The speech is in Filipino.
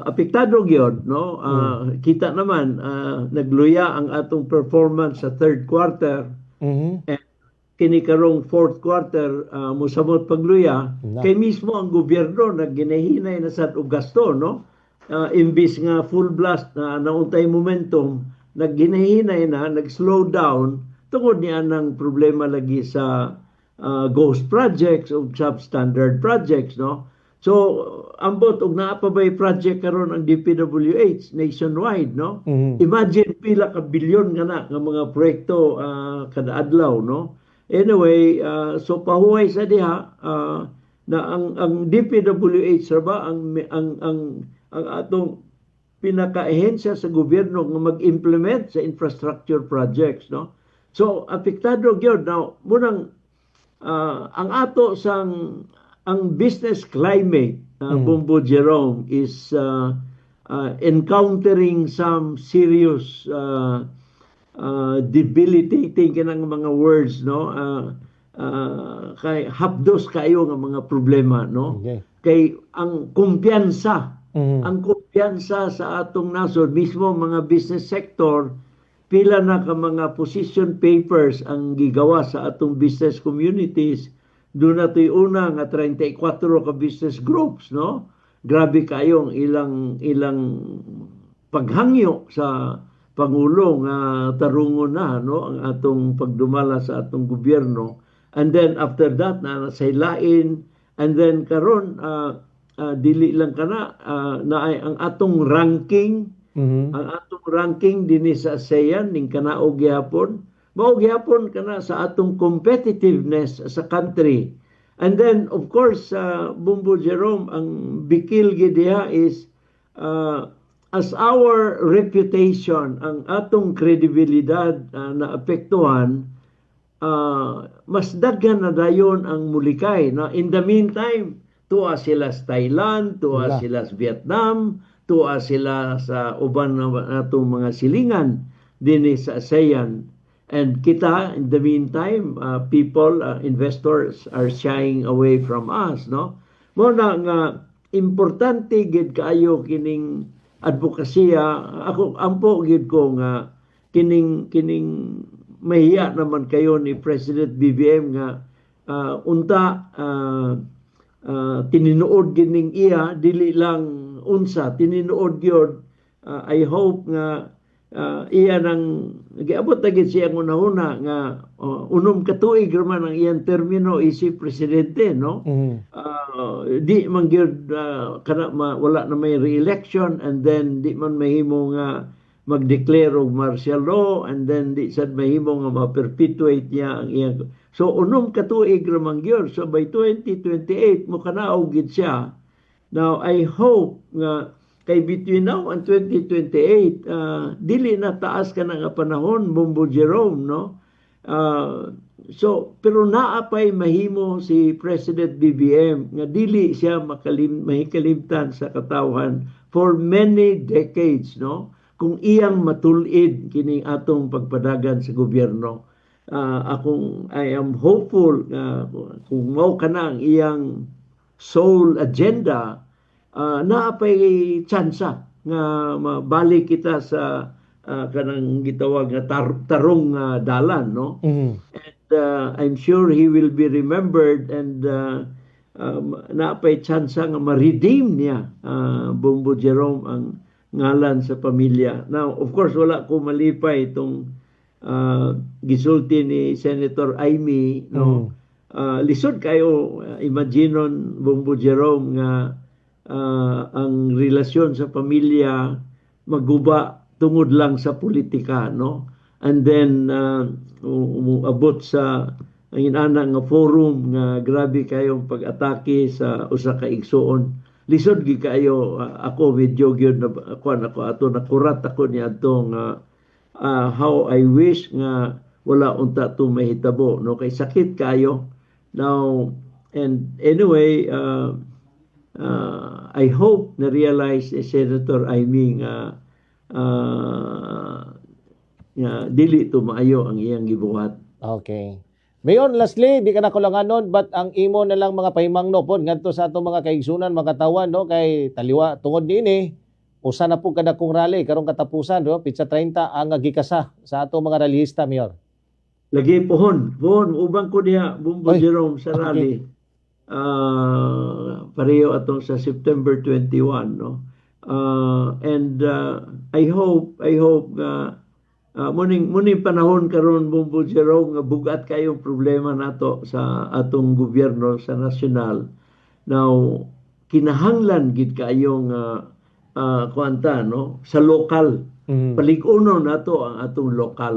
apektado gyud, no? Kita naman nagluya ang atong performance sa third quarter. Mhm. And kini karong fourth quarter mosamot pagluya Na. kay mismo ang gobyerno nagginahinay na sad og gasto, no? Imbis nga full blast na nauntay momentum, nagginahinay na, nag-slow down tungod niya ng problema lagi sa ghost projects o substandard projects, no? So ambot og naa pa bay project karon ang DPWH nationwide, no? Mhm. Imagine pila ka bilyon nga mga proyekto kada adlaw, no? Anyway, so pahuway sa diha na ang DPWH ra ba ang atong pinaka-ehensya sa gobyerno nga mag-implement sa infrastructure projects, no? So apektado gyud now munang ang ato ang business climate, Bumbo Jerome, is encountering some serious debilitating kanang mga words, no? Kay hapdos kayo nga mga problema, no? Okay. Kay ang kumpiyansa, Mhm. ang kumpiyansa sa atong nasod, mismo mga business sector, pila na ka mga position papers ang gigawa sa atong business communities. Doon na to'y una nga 34 ka business groups, no? Grabe kayo ang ilang paghangyo sa Pangulo nga tarungon na, no, ang atong pagdumala sa atong gobyerno. And then after that na nasaylain, and then karon dili lang kana na ay ang atong ranking. Mhm. Ang atong ranking dinhi sa ASEAN ning kanaog gyapon, mao gyapon kana sa atong competitiveness sa country. And then of course Bumbo Jerome, ang bikil gid diha is as our reputation, ang atong kredibilidad na apektuhan, mas daghan na dayon ang mulikay, no? In the meantime, tuwa sila sa Thailand, tuwa Wala. sila sa Vietnam, tuwa sila sa uban na atong mga silingan dinhi sa ASEAN. And kita, in the meantime, people, investors are shying away from us, no? Mo na nga importante gid kaayo kining advokasya. Ako ampo gid ko nga kining mahiya naman kayo ni President BBM nga unta tininuod gining iya, dili lang unsa tininuod gyud. I hope nga iya nang giabot na gid siya una-una nga unom ka tuig man ang iyang termino isip presidente, no? Mhm. Di man gyud wala na may re-election, and then di man mahimo nga mag-declare og martial law, and then di sad mahimo nga ma-perpetuate niya ang iyang. So unom ka tuig ra man gyud, so by 2028 mo kanaog gid siya. Now I hope nga kay between now and 2028 dili na taas ka na nga panahon, Bumbo Jerome, no? So pero naa pay mahimo si President BBM nga dili siya mahikalimtan sa katawhan for many decades, no? Kung iyang matulid kining atong pagpadagan sa gobyerno. I am hopeful kung mao kana ang iyang sole agenda, naapay tsansa nga mabalik kita sa kanang gitawag nga tarong dalan, no? Mhm. And I'm sure he will be remembered, and naapay tsansa nga ma-redeem niya, Bumbo Jerome, ang ngalan sa pamilya. Now, of course, wala ko malipay itong gisulti ni Senator Amy, no? Lisod kayo, imaginon, Bumbo Jerome, nga ang relasyon sa pamilya maguba tungod lang sa politika, no? And then abot sa ang inana nga forum nga grabe kayong pag-atake sa usa ka igsoon. Lisod gi kayo, ako medyo gyud na ako ato nakurat ako niadto nga how I wish nga wala unta to mahitabo, no? Kay sakit kayo now. And anyway, I hope na realize Senator Amy nga dili to maayo ang iyang gibuhat. Okay. Mayon, lastly, di ka na kulanganon, but ang imo na lang mga pahimangno po, ngadto sa atong mga kaigsunan, mga katawan, no, kay taliwa, tungod din usa na po kada kong rally karong katapusan do pitsa 30 ang gikasa sa atong mga rallyista, Mayor. Lagi pohon ubang ko diha Bumbo Oy, Jerome sa okay. rally. Pareho atong sa September 21, no. And I hope muning panahon karon Bumbo Jerome nga bugat kayong problema nato sa atong gobyerno sa nasyonal. Now kinahanglan gid kayong kuanta, no, sa lokal. Mhm. Palig-unon nato ang atong lokal